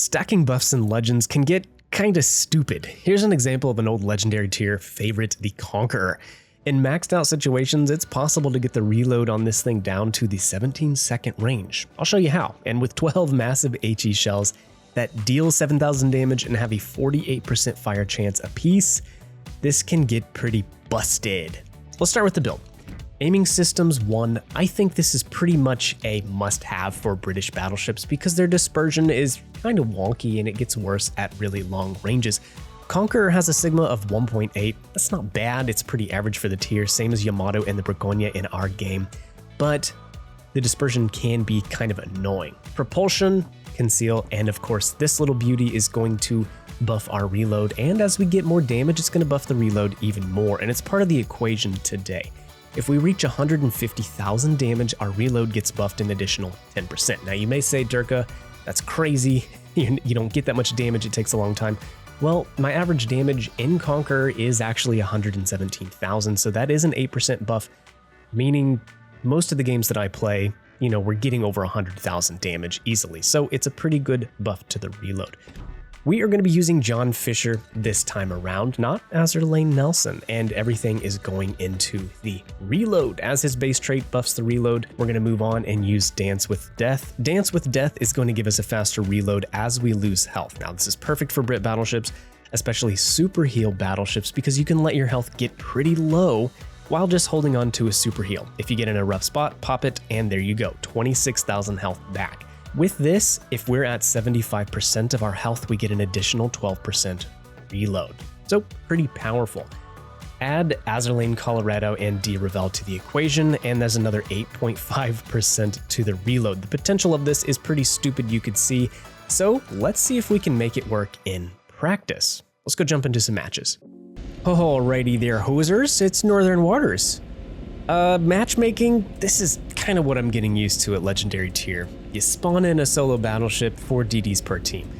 Stacking buffs and legends can get kinda stupid. Here's an example of an old legendary tier favorite, the Conqueror. In maxed out situations, it's possible to get the reload on this thing down to the 17-second range. I'll show you how. And with 12 massive HE shells that deal 7,000 damage and have a 48% fire chance apiece, this can get pretty busted. Let's start with the build. Aiming systems 1, I think this is pretty much a must-have for British battleships because their dispersion is kind of wonky and it gets worse at really long ranges. Conqueror has a sigma of 1.8. That's not bad, it's pretty average for the tier, same as Yamato and the Burgonia in our game, but the dispersion can be kind of annoying. Propulsion, conceal, and of course this little beauty is going to buff our reload, and as we get more damage, it's going to buff the reload even more, and it's part of the equation today. If we reach 150,000 damage, our reload gets buffed an additional 10%. Now you may say, Derka, that's crazy, you don't get that much damage, it takes a long time. Well, my average damage in Conqueror is actually 117,000, so that is an 8% buff, meaning most of the games that I play, we're getting over 100,000 damage easily, so it's a pretty good buff to the reload. We are going to be using John Fisher this time around, not Azerlane Nelson, and everything is going into the reload. As his base trait buffs the reload, we're going to move on and use Dance with Death. Dance with Death is going to give us a faster reload as we lose health. Now, this is perfect for Brit battleships, especially super heal battleships, because you can let your health get pretty low while just holding on to a super heal. If you get in a rough spot, pop it, and there you go, 26,000 health back. With this, if we're at 75% of our health, we get an additional 12% reload. So pretty powerful. Add Azerlane Colorado and D. Ravel to the equation, and there's another 8.5% to the reload. The potential of this is pretty stupid, you could see. So let's see if we can make it work in practice. Let's go jump into some matches. Alrighty there, hosers, it's Northern Waters. Matchmaking, this is kind of what I'm getting used to at Legendary tier. You spawn in a solo battleship, 4 DDs per team.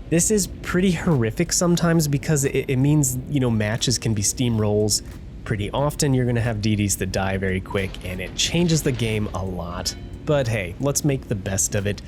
This is pretty horrific sometimes because it means, matches can be steamrolls. Pretty often you're gonna have DDs that die very quick and it changes the game a lot. But hey, let's make the best of it.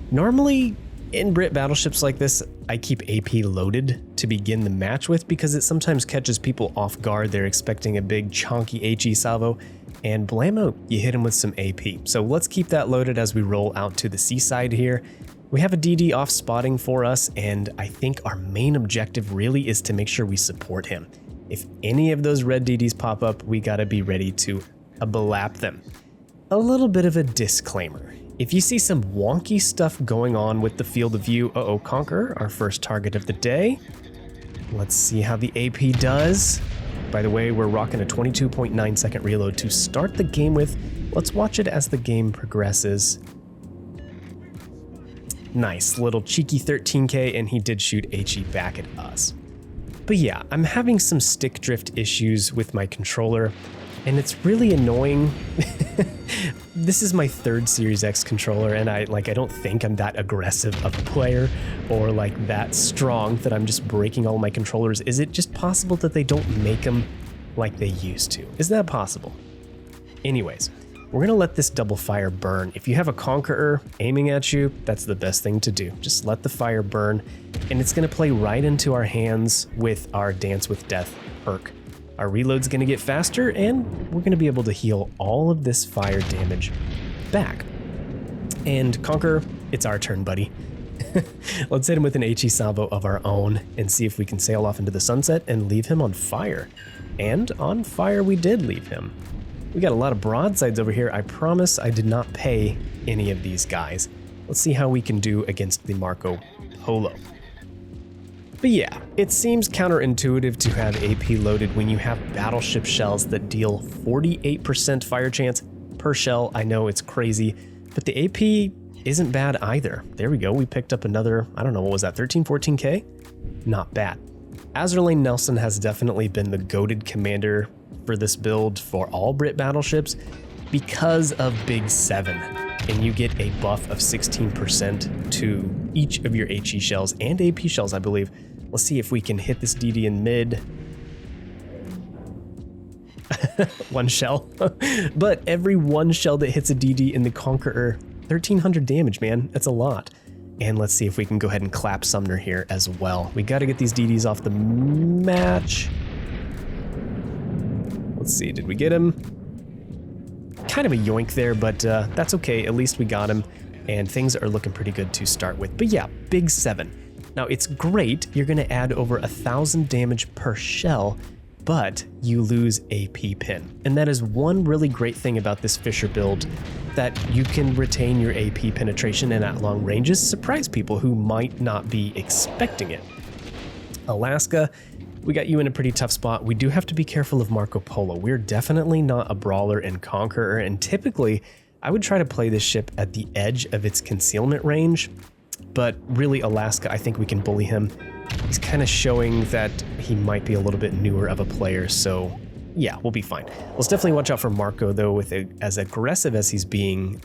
Normally, in Brit battleships like this, I keep AP loaded to begin the match with because it sometimes catches people off guard. They're expecting a big chonky HE salvo, and blammo, you hit him with some AP. So let's keep that loaded as we roll out to the seaside here. We have a DD off spotting for us, and I think our main objective really is to make sure we support him. If any of those red DDs pop up, we gotta be ready to blap them. A little bit of a disclaimer. If you see some wonky stuff going on with the field of view, Conqueror, our first target of the day. Let's see how the AP does. By the way, we're rocking a 22.9 second reload to start the game with. Let's watch it as the game progresses. Nice, little cheeky 13k, and he did shoot HE back at us. But yeah, I'm having some stick drift issues with my controller, and it's really annoying. This is my 3rd Series X controller, and I don't think I'm that aggressive of a player or that strong that I'm just breaking all my controllers. Is it just possible that they don't make them like they used to? Is that possible? Anyways, we're gonna let this double fire burn. If you have a Conqueror aiming at you, that's the best thing to do. Just let the fire burn, and it's gonna play right into our hands with our Dance with Death perk. Our reload's gonna get faster, and we're gonna be able to heal all of this fire damage back. And Conqueror, it's our turn, buddy. Let's hit him with an HE salvo of our own and see if we can sail off into the sunset and leave him on fire. And on fire we did leave him. We got a lot of broadsides over here. I promise I did not pay any of these guys. Let's see how we can do against the Marco Polo. But yeah, it seems counterintuitive to have AP loaded when you have battleship shells that deal 48% fire chance per shell. I know it's crazy, but the AP isn't bad either. There we go, we picked up another, I don't know, what was that, 13, 14k? Not bad. Azerlane Nelson has definitely been the goated commander for this build for all Brit battleships because of Big 7. And you get a buff of 16% to each of your HE shells and AP shells, I believe. Let's see if we can hit this DD in mid. One shell. But every one shell that hits a DD in the Conqueror, 1300 damage, man. That's a lot. And let's see if we can go ahead and clap Sumner here as well. We got to get these DDs off the match. Let's see, did we get him? Kind of a yoink there, but that's okay. At least we got him, and things are looking pretty good to start with. But yeah, big 7. Now, it's great. You're going to add over 1,000 damage per shell, but you lose AP pin. And that is one really great thing about this Fisher build, that you can retain your AP penetration and at long ranges surprise people who might not be expecting it. Alaska, we got you in a pretty tough spot. We do have to be careful of Marco Polo. We're definitely not a brawler in Conqueror, and typically I would try to play this ship at the edge of its concealment range, but really Alaska, I think we can bully him. He's kind of showing that he might be a little bit newer of a player, so yeah, we'll be fine. Let's definitely watch out for Marco, though, with as aggressive as he's being.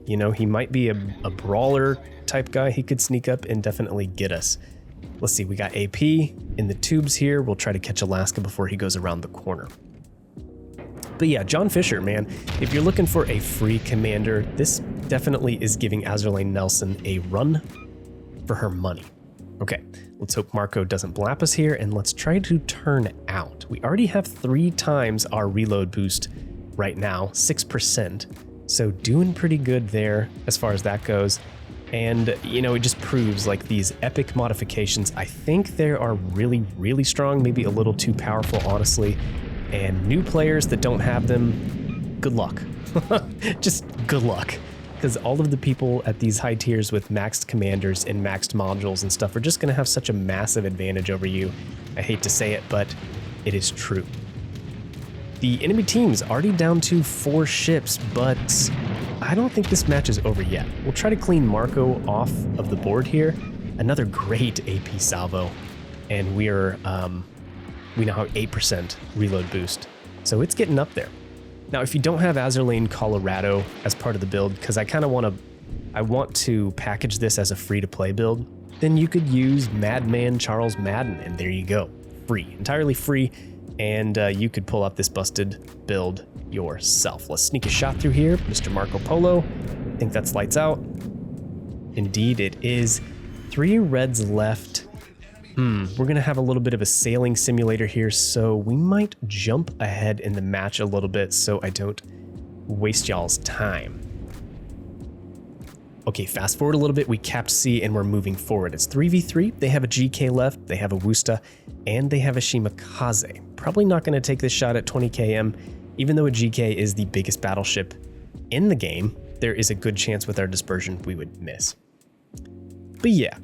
You know, he might be a brawler type guy. He could sneak up and definitely get us. Let's see, we got AP in the tubes here. We'll try to catch Alaska before he goes around the corner. But yeah, John Fisher, man, if you're looking for a free commander, this definitely is giving Azerlane Nelson a run for her money. Okay, let's hope Marco doesn't blap us here, and let's try to turn out. We already have 3 times our reload boost right now, 6%. So doing pretty good there as far as that goes. And, you know, it just proves like these epic modifications, I think they are really, really strong, maybe a little too powerful, honestly. And new players that don't have them, good luck. Just good luck. Because all of the people at these high tiers with maxed commanders and maxed modules and stuff are just going to have such a massive advantage over you. I hate to say it, but it is true. The enemy team's already down to 4 ships, but I don't think this match is over yet. We'll try to clean Marco off of the board here. Another great AP salvo, and we now have 8% reload boost, so it's getting up there. Now, if you don't have Azerlane Colorado as part of the build, because I want to package this as a free-to-play build, then you could use Madman Charles Madden, and there you go. Free, entirely free, and you could pull up this busted build yourself. Let's sneak a shot through here, Mr. Marco Polo. I think that's lights out. Indeed, it is. 3 reds left. We're going to have a little bit of a sailing simulator here, so we might jump ahead in the match a little bit so I don't waste y'all's time. Okay, fast forward a little bit. We capped C and we're moving forward. It's 3v3. They have a GK left, they have a Wusta, and they have a Shimakaze. Probably not going to take this shot at 20 km. Even though a GK is the biggest battleship in the game, there is a good chance with our dispersion we would miss. But yeah.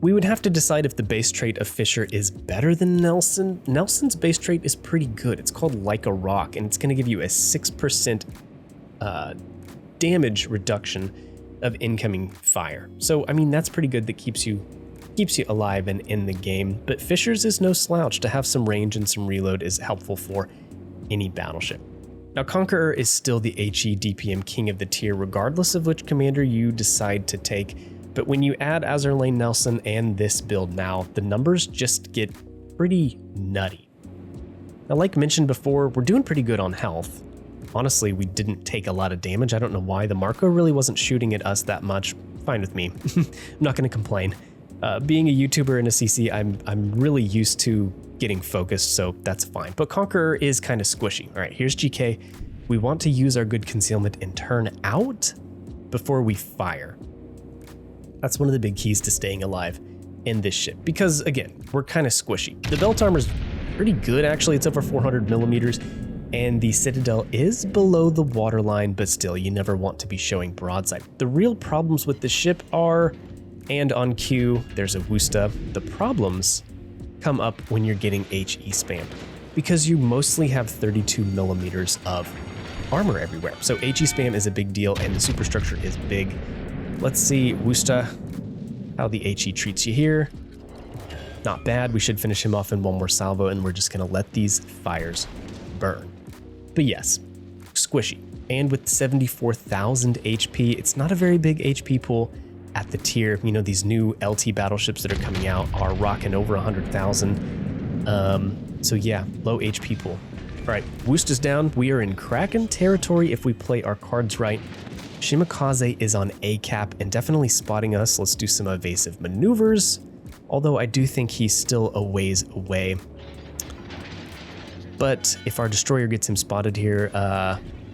We would have to decide if the base trait of Fisher is better than Nelson. Nelson's base trait is pretty good. It's called Like a Rock, and it's going to give you a 6% damage reduction of incoming fire. So, I mean, that's pretty good. That keeps you alive and in the game. But Fisher's is no slouch. To have some range and some reload is helpful for any battleship. Now, Conqueror is still the HE DPM king of the tier, regardless of which commander you decide to take. But when you add Azerlane Nelson and this build now, the numbers just get pretty nutty. Now, like mentioned before, we're doing pretty good on health. Honestly, we didn't take a lot of damage. I don't know why. The Marco really wasn't shooting at us that much. Fine with me. I'm not going to complain. Being a YouTuber and a CC, I'm really used to getting focused, so that's fine. But Conqueror is kind of squishy. All right, here's GK. We want to use our good concealment and turn out before we fire. That's one of the big keys to staying alive in this ship, because again, we're kind of squishy. The belt armor's pretty good, actually. It's over 400 millimeters, and the Citadel is below the waterline, but still, you never want to be showing broadside. The real problems with the ship are, and on cue, there's a Wusta. The problems come up when you're getting HE spammed, because you mostly have 32 millimeters of armor everywhere. So HE spam is a big deal, and the superstructure is big. Let's see, Wusta, how the HE treats you here. Not bad. We should finish him off in one more salvo, and we're just going to let these fires burn. But yes, squishy. And with 74,000 HP, it's not a very big HP pool at the tier. You know, these new LT battleships that are coming out are rocking over 100,000. So yeah, low HP pool. All right, Wusta's down. We are in Kraken territory if we play our cards right. Shimakaze is on A cap and definitely spotting us. Let's do some evasive maneuvers, although I do think he's still a ways away. But if our destroyer gets him spotted here,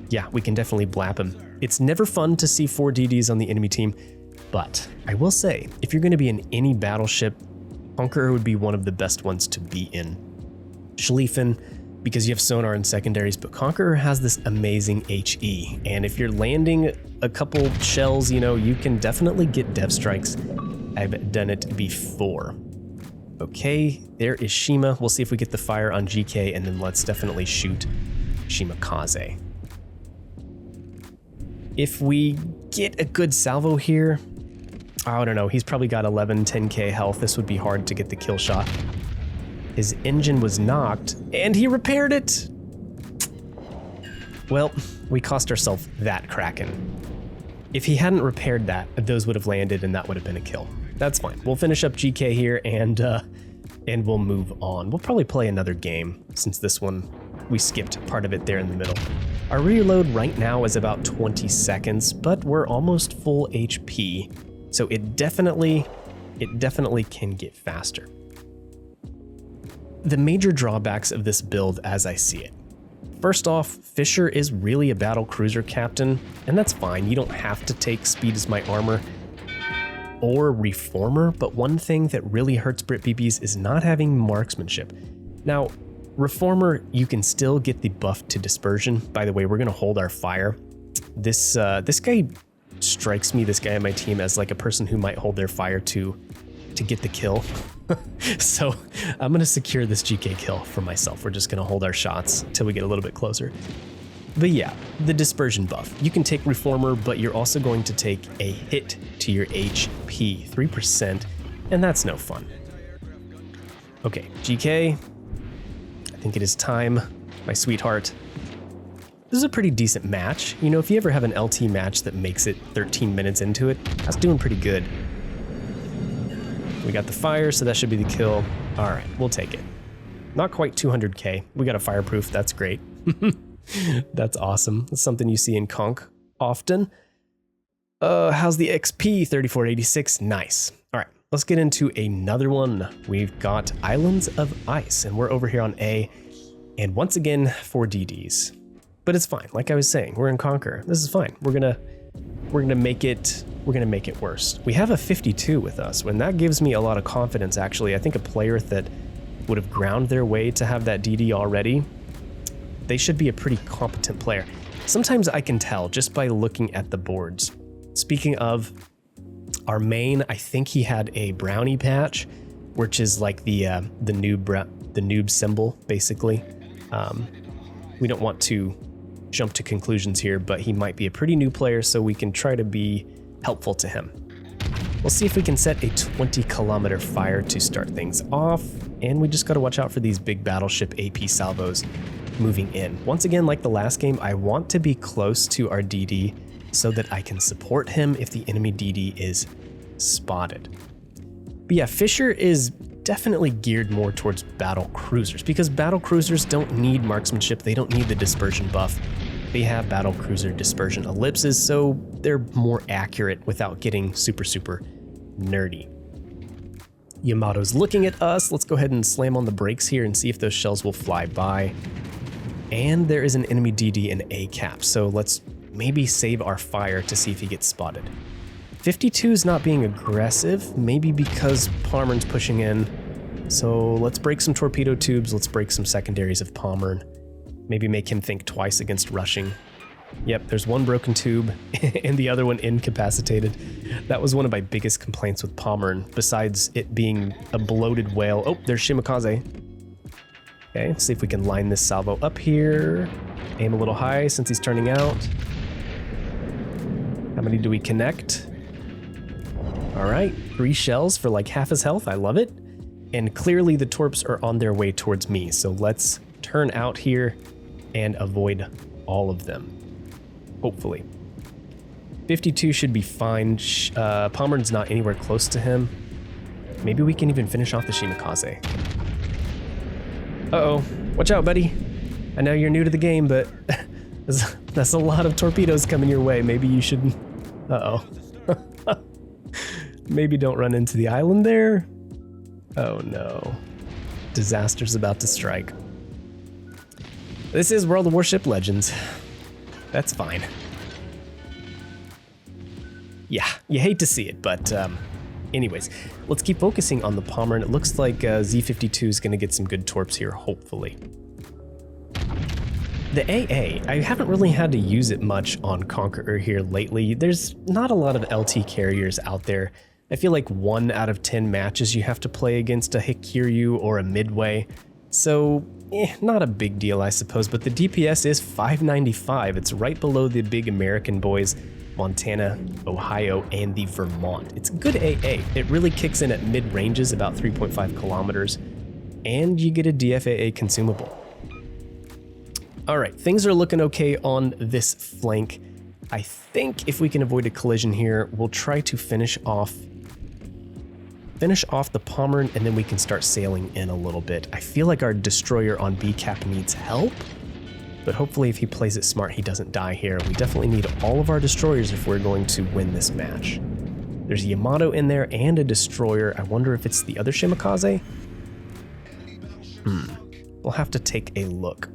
yeah, we can definitely blap him. It's never fun to see 4 DDs on the enemy team, but I will say, if you're going to be in any battleship, Conqueror would be one of the best ones to be in. Schlieffen, because you have sonar and secondaries, but Conqueror has this amazing HE, and if you're landing a couple shells, you know, you can definitely get dev strikes. I've done it before. Okay, there is Shima. We'll see if we get the fire on GK, and then let's definitely shoot Shimakaze. If we get a good salvo here, I don't know, he's probably got 11, 10k health. This would be hard to get the kill shot. His engine was knocked, and he repaired it! Well, we cost ourselves that Kraken. If he hadn't repaired that, those would have landed, and that would have been a kill. That's fine. We'll finish up GK here, and we'll move on. We'll probably play another game, since this one, we skipped part of it there in the middle. Our reload right now is about 20 seconds, but we're almost full HP, so it definitely can get faster. The major drawbacks of this build as I see it. First off, Fisher is really a battle cruiser captain, and that's fine. You don't have to take speed as my armor or reformer, but one thing that really hurts Brit BBs is not having marksmanship. Now, reformer, you can still get the buff to dispersion. By the way, we're gonna hold our fire. This guy strikes me, this guy on my team, as like a person who might hold their fire to get the kill. So I'm gonna secure this GK kill for myself. We're just gonna hold our shots until we get a little bit closer. But yeah, the dispersion buff. You can take reformer, but you're also going to take a hit to your HP, 3%, and that's no fun. Okay, GK, I think it is time, my sweetheart. This is a pretty decent match. You know, if you ever have an LT match that makes it 13 minutes into it, that's doing pretty good. We got the fire, so that should be the kill. All right, we'll take it. Not quite 200k. We got a fireproof, that's great. That's awesome. That's something you see in Conk often. How's the XP? 3486, nice. All right, let's get into another one. We've got Islands of Ice, and we're over here on A, and once again, 4 DDs. But it's fine, like I was saying, we're in Conqueror. This is fine. We're gonna make it worse. We have a 52 with us, and that gives me a lot of confidence, actually. I think a player that would have ground their way to have that DD already, they should be a pretty competent player. Sometimes I can tell just by looking at the boards. Speaking of our main, I think he had a brownie patch, which is like the noob symbol, basically. We don't want to jump to conclusions here, but he might be a pretty new player, so we can try to be helpful to him. We'll see if we can set a 20-kilometer fire to start things off, and we just got to watch out for these big battleship AP salvos moving in. Once again, like the last game, I want to be close to our DD so that I can support him if the enemy DD is spotted. But yeah, Fisher is definitely geared more towards battle cruisers, because battle cruisers don't need marksmanship, they don't need the dispersion buff. They have battle cruiser dispersion ellipses, so they're more accurate without getting super nerdy. Yamato's looking at us. Let's go ahead and slam on the brakes here and see if those shells will fly by. And there is an enemy DD in A cap, so let's maybe save our fire to see if he gets spotted. 52 is not being aggressive, maybe because Palmer's pushing in. So let's break some torpedo tubes, let's break some secondaries of Palmer. Maybe make him think twice against rushing. Yep, there's one broken tube and the other one incapacitated. That was one of my biggest complaints with Palmer, besides it being a bloated whale. Oh, there's Shimakaze. Okay, let's see if we can line this salvo up here. Aim a little high since he's turning out. How many do we connect? All right, 3 shells for like half his health. I love it. And clearly the torps are on their way towards me. So let's turn out here and avoid all of them. Hopefully. 52 should be fine. Palmer's not anywhere close to him. Maybe we can even finish off the Shimakaze. Uh-oh. Watch out, buddy. I know you're new to the game, but That's a lot of torpedoes coming your way. Maybe you should... Uh-oh. Maybe don't run into the island there. Oh no. Disaster's about to strike. This is World of Warship Legends. That's fine. Yeah, you hate to see it, but anyways, let's keep focusing on the Palmer, and it looks like Z52 is going to get some good torps here, hopefully. The AA, I haven't really had to use it much on Conqueror here lately. There's not a lot of LT carriers out there. I feel like 1 out of 10 matches you have to play against a Hikiryu or a Midway. So, not a big deal, I suppose, but the DPS is 595. It's right below the big American boys, Montana, Ohio, and the Vermont. It's a good AA. It really kicks in at mid-ranges, about 3.5 kilometers, and you get a DFAA consumable. All right, things are looking okay on this flank. I think if we can avoid a collision here, we'll try to finish off the Palmer, and then we can start sailing in a little bit. I feel like our destroyer on B cap needs help, but hopefully if he plays it smart, he doesn't die here. We definitely need all of our destroyers if we're going to win this match. There's a Yamato in there and a destroyer. I wonder if it's the other Shimakaze? We'll have to take a look.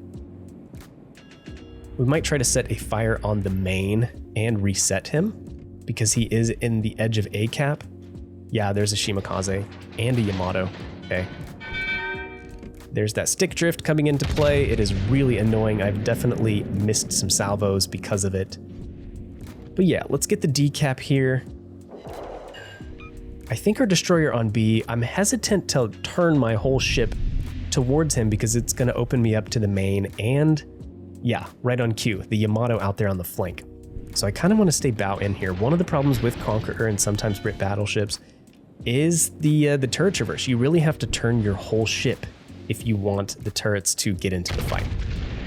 We might try to set a fire on the main and reset him because he is in the edge of A cap. Yeah, there's a Shimakaze and a Yamato. Okay. There's that stick drift coming into play. It is really annoying. I've definitely missed some salvos because of it. But yeah, let's get the D cap here. I think our destroyer on B, I'm hesitant to turn my whole ship towards him because it's going to open me up to the main and, yeah, right on cue, the Yamato out there on the flank. So I kind of want to stay bow in here. One of the problems with Conqueror and sometimes Brit battleships is the turret traverse. You really have to turn your whole ship if you want the turrets to get into the fight.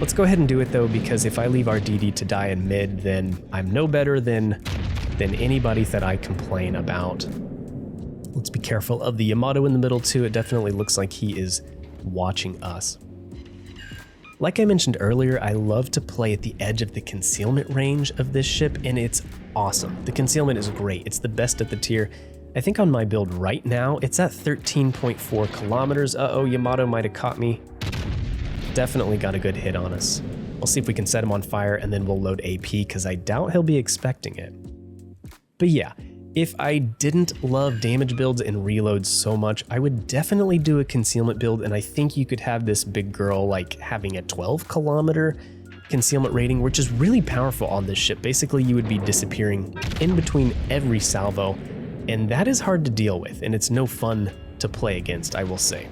Let's go ahead and do it though, because if I leave our DD to die in mid, then I'm no better than anybody that I complain about. Let's be careful of the Yamato in the middle too. It definitely looks like he is watching us. Like I mentioned earlier, I love to play at the edge of the concealment range of this ship, and it's awesome. The concealment is great. It's the best at the tier. I think on my build right now, it's at 13.4 kilometers. Uh-oh, Yamato might have caught me. Definitely got a good hit on us. We'll see if we can set him on fire, and then we'll load AP, because I doubt he'll be expecting it. But yeah, if I didn't love damage builds and reloads so much, I would definitely do a concealment build, and I think you could have this big girl like having a 12 kilometer concealment rating, which is really powerful on this ship. Basically, you would be disappearing in between every salvo, and that is hard to deal with, and it's no fun to play against, I will say.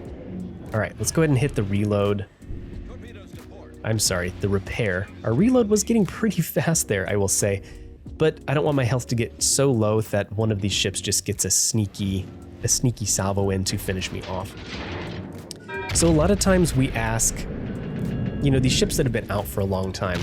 All right, let's go ahead and hit the reload. I'm sorry, the repair. Our reload was getting pretty fast there, I will say. But I don't want my health to get so low that one of these ships just gets a sneaky salvo in to finish me off. So a lot of times we ask, you know, these ships that have been out for a long time,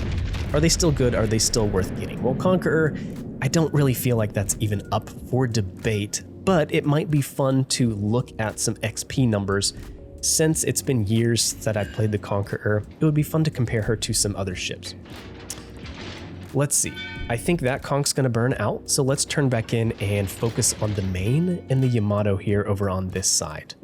are they still good? Are they still worth getting? Well, Conqueror, I don't really feel like that's even up for debate, but it might be fun to look at some XP numbers. Since it's been years that I've played the Conqueror, it would be fun to compare her to some other ships. Let's see. I think that Conk's going to burn out, so let's turn back in and focus on the main and the Yamato here over on this side.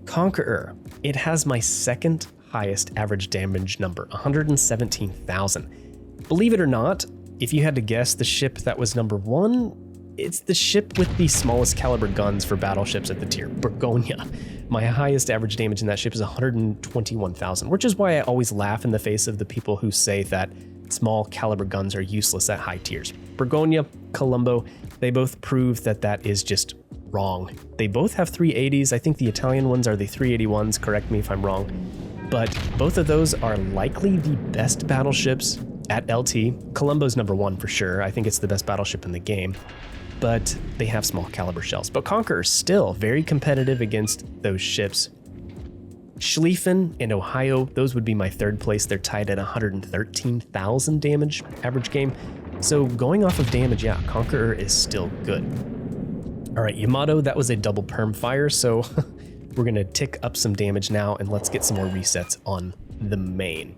Conqueror, it has my second highest average damage number, 117,000. Believe it or not, if you had to guess the ship that was number one, it's the ship with the smallest caliber guns for battleships at the tier, Burgonia. My highest average damage in that ship is 121,000, which is why I always laugh in the face of the people who say that small caliber guns are useless at high tiers. Burgonia, Colombo, they both prove that that is just wrong. They both have 380s. I think the Italian ones are the 381s, correct me if I'm wrong. But both of those are likely the best battleships at LT. Colombo's number one for sure. I think it's the best battleship in the game. But they have small caliber shells. But Conqueror's still very competitive against those ships. Schlieffen and Ohio, those would be my third place. They're tied at 113,000 damage average game. So going off of damage, yeah, Conqueror is still good. All right, Yamato, that was a double perm fire, so we're gonna tick up some damage now, and let's get some more resets on the main.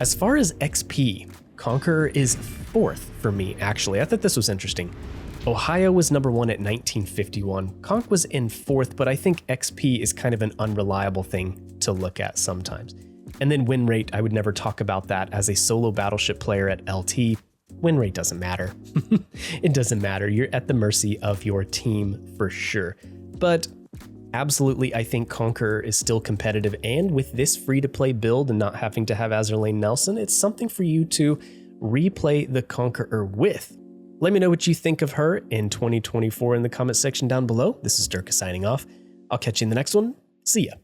As far as XP, Conqueror is 4th for me, actually. I thought this was interesting. Ohio was number 1 at 1951. Conch was in 4th, but I think XP is kind of an unreliable thing to look at sometimes. And then win rate, I would never talk about that as a solo battleship player at LT. Win rate doesn't matter. It doesn't matter. You're at the mercy of your team for sure. But absolutely, I think Conqueror is still competitive, and with this free-to-play build and not having to have Azerlane Nelson, it's something for you to replay the Conqueror with. Let me know what you think of her in 2024 in the comment section down below. This is Derka signing off. I'll catch you in the next one. See ya.